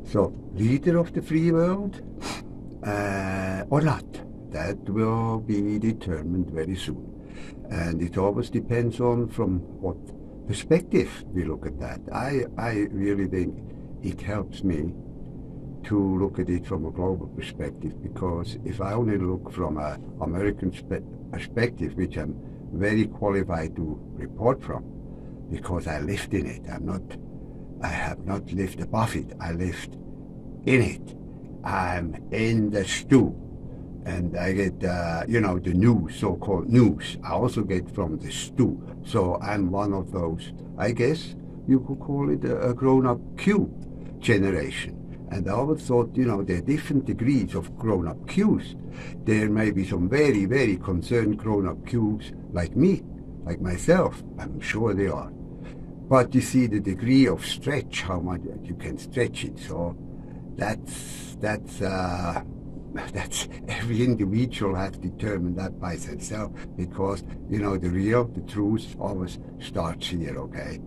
So, leader of the free world or not, that will be determined very soon. And it always depends on from what perspective we look at that. I really think it helps me to look at it from a global perspective, because if I only look from an American perspective, which I'm very qualified to report from, because I lived in it. I have not lived above it. I lived in it. I'm in the stew, and I get the news, so-called news. I also get from the stew. So I'm one of those. I guess you could call it a grown-up Q generation. And I always thought, there are different degrees of grown-up Qs. There may be some very, very concerned grown-up Qs like me, like myself. I'm sure they are. But you see the degree of stretch, how much you can stretch it. So that's every individual has determined that by themselves, because the truth always starts here, okay?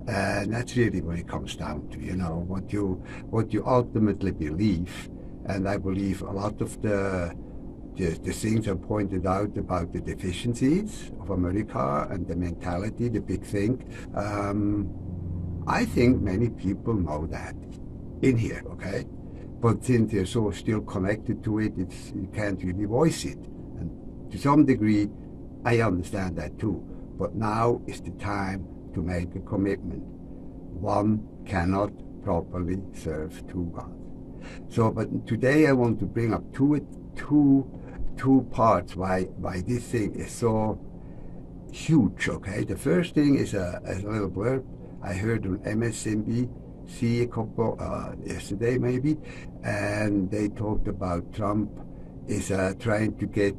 And that's really what it comes down to, what you ultimately believe. And I believe a lot of the things I pointed out about the deficiencies of America and the mentality, the big thing. I think many people know that in here, okay? But since they're so still connected to it, you can't really voice it. And to some degree, I understand that too. But now is the time to make a commitment. One cannot properly serve two gods. So, but today I want to bring up two parts why this thing is so huge. Okay, the first thing is a little blurb I heard on MSNBC a couple yesterday maybe, and they talked about Trump is trying to get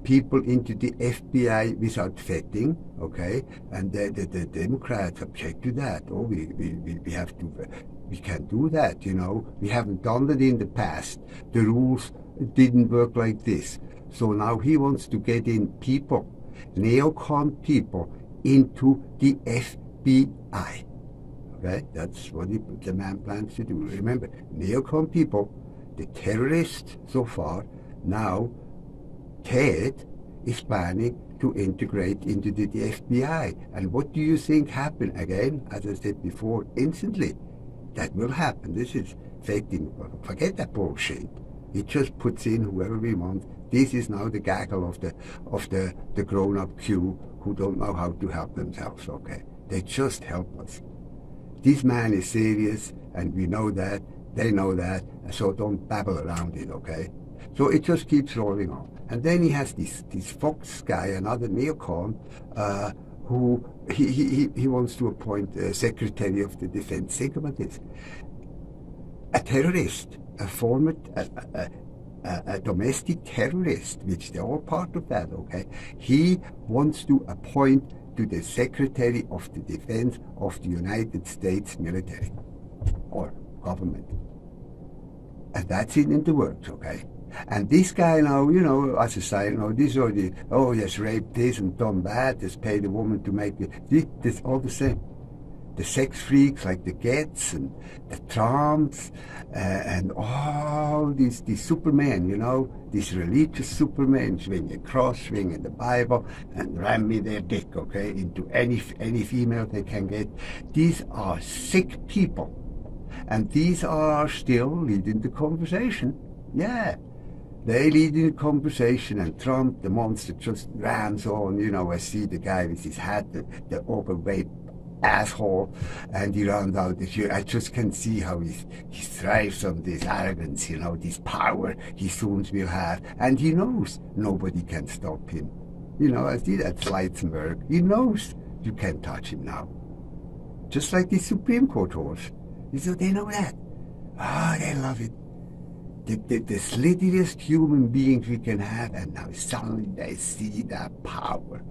people into the FBI without vetting, okay? And the Democrats object to that. Oh, we have to, we can't do that, We haven't done it in the past. The rules didn't work like this. So now he wants to get in people, neocon people, into the FBI. Okay, that's what the man plans to do. Remember, neocon people, the terrorists so far, now Ted is planning to integrate into the FBI. And what do you think happened? Again, as I said before, instantly. That will happen. This is vetting. Forget that bullshit. He just puts in whoever we want. This is now the gaggle of the grown-up Q who don't know how to help themselves, okay? They just help us. This man is serious, and we know that. They know that. So don't babble around it, okay? So it just keeps rolling on. And then he has this Fox guy, another neocon, who he wants to appoint a Secretary of the Defense. Think about this. A terrorist, a former, a domestic terrorist, which they're all part of that, okay? He wants to appoint to the Secretary of the Defense of the United States military or government. And that's it in the works, okay? And this guy now, as a side note, this already, he has raped this and done that, has paid a woman to make it. This all the same. The sex freaks like the Gets and the Trumps and all these supermen, these religious supermen swinging a cross, swinging the Bible and ramming their dick, okay, into any female they can get. These are sick people. And these are still leading the conversation. Yeah. They lead in the conversation, and Trump, the monster, just rams on. I see the guy with his hat, the overweight asshole, and he runs out this year. I just can see how he thrives on this arrogance, this power he soon will have. And he knows nobody can stop him. I see that Schwarzenberg. He knows you can't touch him now. Just like the Supreme Court horse. They know that. They love it. The slittiest human beings we can have, and now suddenly they see that power.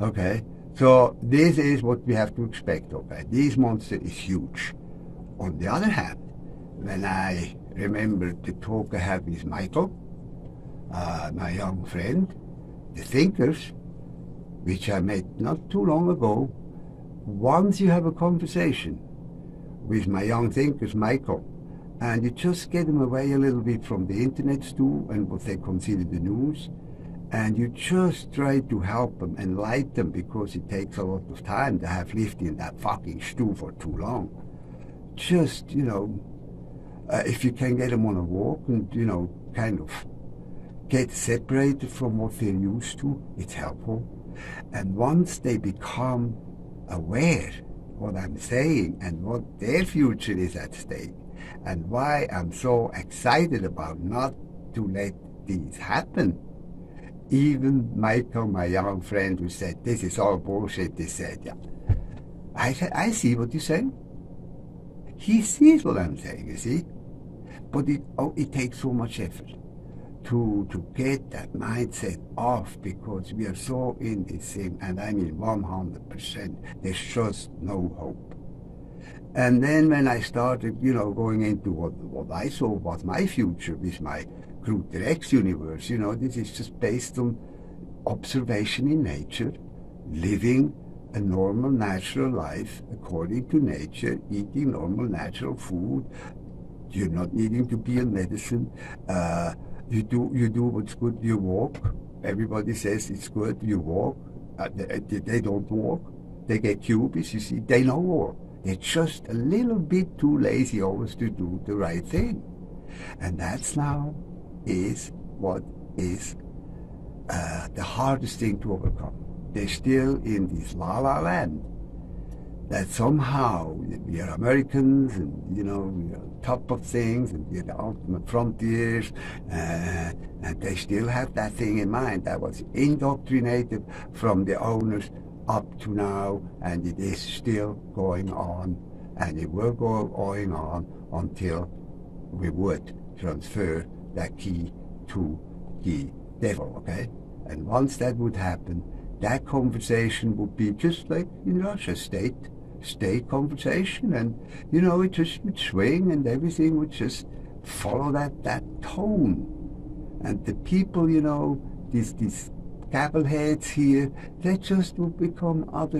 Okay, so this is what we have to expect, okay? This monster is huge. On the other hand, when I remember the talk I had with Michael, my young friend, the thinkers, which I met not too long ago, once you have a conversation with my young thinkers, Michael. And you just get them away a little bit from the internet stew and what they consider the news. And you just try to help them, enlighten them, because it takes a lot of time to have lived in that fucking stew for too long. Just, if you can get them on a walk and, kind of get separated from what they're used to, it's helpful. And once they become aware what I'm saying and what their future is at stake, and why I'm so excited about not to let these happen. Even Michael, my young friend, who said, this is all bullshit, he said, yeah, I see what you're saying. He sees what I'm saying, you see. But it takes so much effort to get that mindset off, because we are so in this thing, and I mean 100%, there's just no hope. And then when I started, going into what I saw was my future with my Grutter X universe, this is just based on observation in nature, living a normal, natural life according to nature, eating normal, natural food. You're not needing to be on medicine. You do what's good. You walk. Everybody says it's good. You walk. They don't walk. They get cubies. You see, they don't walk. They're just a little bit too lazy always to do the right thing. And that's now is what is the hardest thing to overcome. They're still in this la-la land that somehow we are Americans and, we are on top of things and we're the ultimate frontiers, and they still have that thing in mind that was indoctrinated from the owners up to now, and it is still going on, and it will go going on until we would transfer that key to the devil, okay? And once that would happen, that conversation would be just like in Russia, state conversation, and it just would swing and everything would just follow that tone. And the people, these gabble heads here, they just will become other,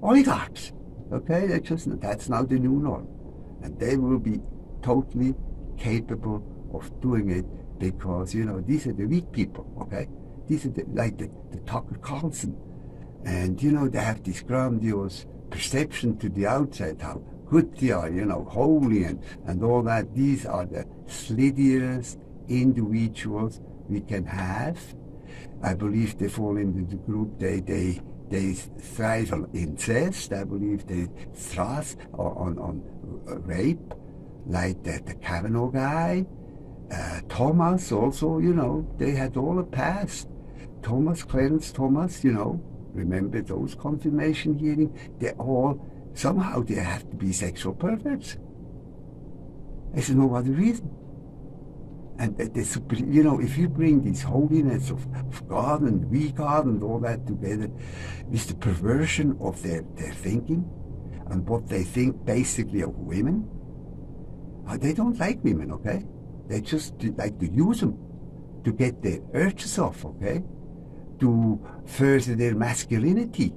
oligarchs. Okay, that's now the new norm. And they will be totally capable of doing it because, these are the weak people, okay? These are the Tucker Carlson. And, they have this grandiose perception to the outside, how good they are, holy and all that. These are the slittiest individuals we can have. I believe they fall into the group, they thrive on incest. I believe they thrive on rape, like the Kavanaugh guy. Thomas also, they had all a past. Clarence Thomas, remember those confirmation hearings? Somehow they have to be sexual perverts. There's no other reason. And if you bring this holiness of God and we God and all that together with the perversion of their thinking and what they think basically of women, they don't like women, okay? They just like to use them to get their urges off, okay? To further their masculinity,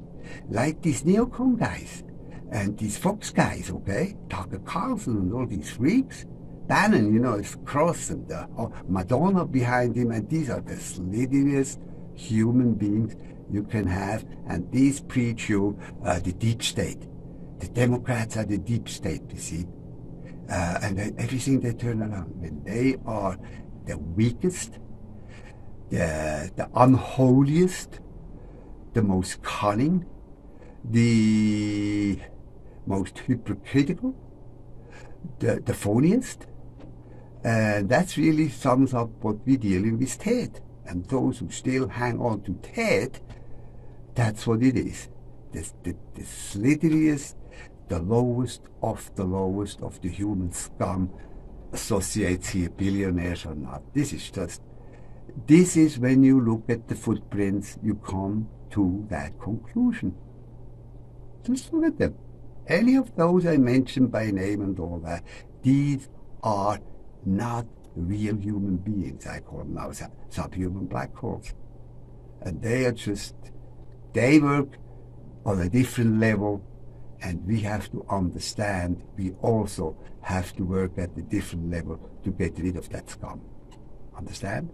like these neocon guys and these Fox guys, okay? Tucker Carlson and all these freaks. Bannon, is cross and Madonna behind him, and these are the slittiest human beings you can have, and these preach you the deep state. The Democrats are the deep state, you see. And everything they turn around, when they are the weakest, the unholiest, the most cunning, the most hypocritical, the phoniest. And that really sums up what we're dealing with Ted. And those who still hang on to Ted, that's what it is. The slittiest, the lowest of the human scum associates here, billionaires or not. This is when you look at the footprints, you come to that conclusion. Just look at them. Any of those I mentioned by name and all that, these are not real human beings. I call them now subhuman black holes. And they work on a different level And we have to understand we also have to work at a different level to get rid of that scum. Understand?